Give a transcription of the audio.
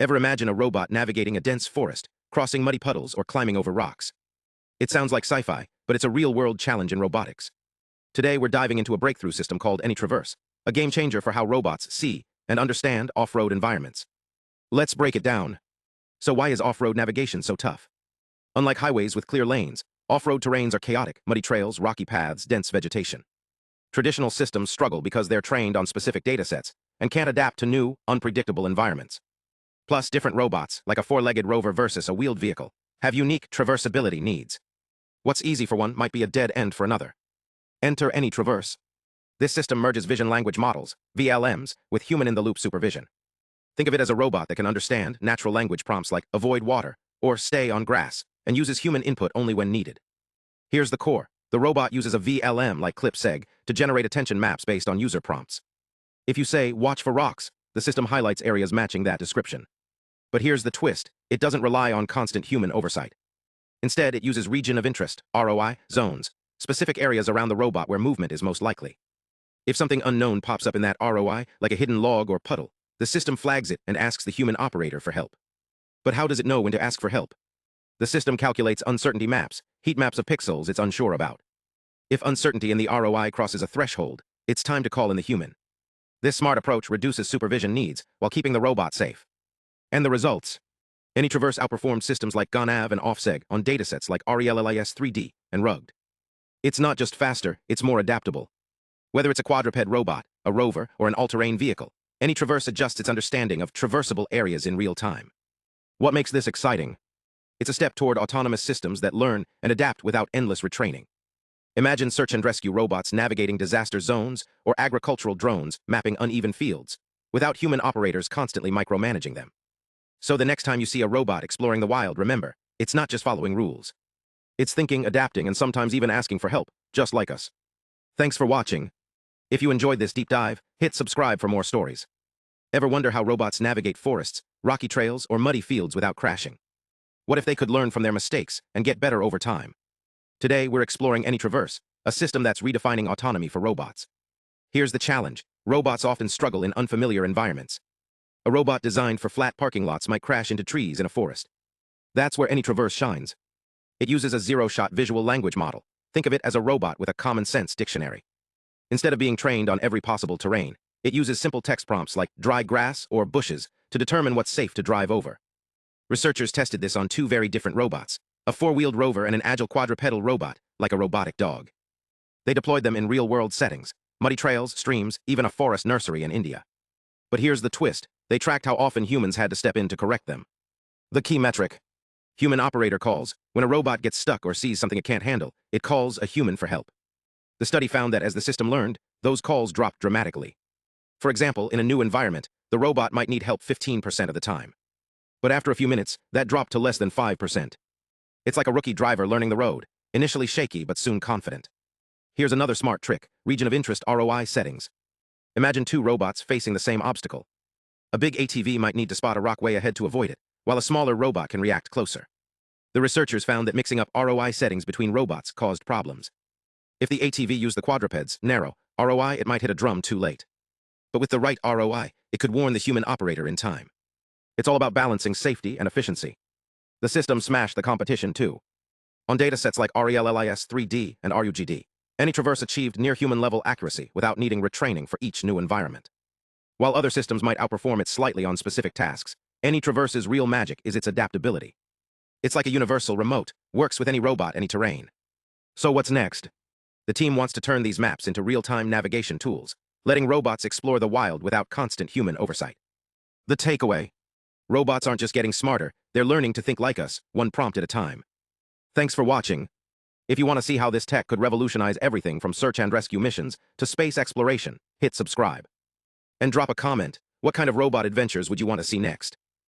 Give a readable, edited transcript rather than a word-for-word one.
Ever imagine a robot navigating a dense forest, crossing muddy puddles, or climbing over rocks? It sounds like sci-fi, but it's a real-world challenge in robotics. Today, we're diving into a breakthrough system called AnyTraverse, a game-changer for how robots see and understand off-road environments. Let's break it down. So why is off-road navigation so tough? Unlike highways with clear lanes, off-road terrains are chaotic, muddy trails, rocky paths, dense vegetation. Traditional systems struggle because they're trained on specific datasets and can't adapt to new, unpredictable environments. Plus, different robots, like a four-legged rover versus a wheeled vehicle, have unique traversability needs. What's easy for one might be a dead end for another. Enter AnyTraverse. This system merges vision-language models, VLMs, with human-in-the-loop supervision. Think of it as a robot that can understand natural language prompts like avoid water or stay on grass, and uses human input only when needed. Here's the core. The robot uses a VLM like CLIPSeg to generate attention maps based on user prompts. If you say, watch for rocks, the system highlights areas matching that description. But here's the twist. It doesn't rely on constant human oversight. Instead, it uses region of interest, ROI, zones, specific areas around the robot where movement is most likely. If something unknown pops up in that ROI, like a hidden log or puddle, the system flags it and asks the human operator for help. But how does it know when to ask for help? The system calculates uncertainty maps, heat maps of pixels it's unsure about. If uncertainty in the ROI crosses a threshold, it's time to call in the human. This smart approach reduces supervision needs while keeping the robot safe. And the results? AnyTraverse outperforms systems like GA-NAV and Off-seg on datasets like RELLIS-3D and RUGD. It's not just faster, it's more adaptable. Whether it's a quadruped robot, a rover, or an all-terrain vehicle, AnyTraverse adjusts its understanding of traversable areas in real time. What makes this exciting? It's a step toward autonomous systems that learn and adapt without endless retraining. Imagine search and rescue robots navigating disaster zones or agricultural drones mapping uneven fields, without human operators constantly micromanaging them. So the next time you see a robot exploring the wild, remember, it's not just following rules. It's thinking, adapting, and sometimes even asking for help, just like us. Thanks for watching. If you enjoyed this deep dive, hit subscribe for more stories. Ever wonder how robots navigate forests, rocky trails, or muddy fields without crashing? What if they could learn from their mistakes and get better over time? Today, we're exploring AnyTraverse, a system that's redefining autonomy for robots. Here's the challenge. Robots often struggle in unfamiliar environments. A robot designed for flat parking lots might crash into trees in a forest. That's where AnyTraverse shines. It uses a zero-shot visual language model. Think of it as a robot with a common-sense dictionary. Instead of being trained on every possible terrain, it uses simple text prompts like dry grass or bushes to determine what's safe to drive over. Researchers tested this on two very different robots, a four-wheeled rover and an agile quadrupedal robot, like a robotic dog. They deployed them in real-world settings, muddy trails, streams, even a forest nursery in India. But here's the twist. They tracked how often humans had to step in to correct them. The key metric: human operator calls. When a robot gets stuck or sees something it can't handle, it calls a human for help. The study found that as the system learned, those calls dropped dramatically. For example, in a new environment, the robot might need help 15% of the time. But after a few minutes, that dropped to less than 5%. It's like a rookie driver learning the road, initially shaky but soon confident. Here's another smart trick: region of interest ROI settings. Imagine two robots facing the same obstacle. A big ATV might need to spot a rock way ahead to avoid it, while a smaller robot can react closer. The researchers found that mixing up ROI settings between robots caused problems. If the ATV used the quadruped's narrow ROI, it might hit a drum too late. But with the right ROI, it could warn the human operator in time. It's all about balancing safety and efficiency. The system smashed the competition too. On datasets like RELLIS-3D and RUGD, AnyTraverse achieved near-human-level accuracy without needing retraining for each new environment. While other systems might outperform it slightly on specific tasks, AnyTraverse's real magic is its adaptability. It's like a universal remote, works with any robot, any terrain. So what's next? The team wants to turn these maps into real-time navigation tools, letting robots explore the wild without constant human oversight. The takeaway: robots aren't just getting smarter, they're learning to think like us, one prompt at a time. Thanks for watching. If you want to see how this tech could revolutionize everything from search and rescue missions to space exploration, hit subscribe. And drop a comment. What kind of robot adventures would you want to see next?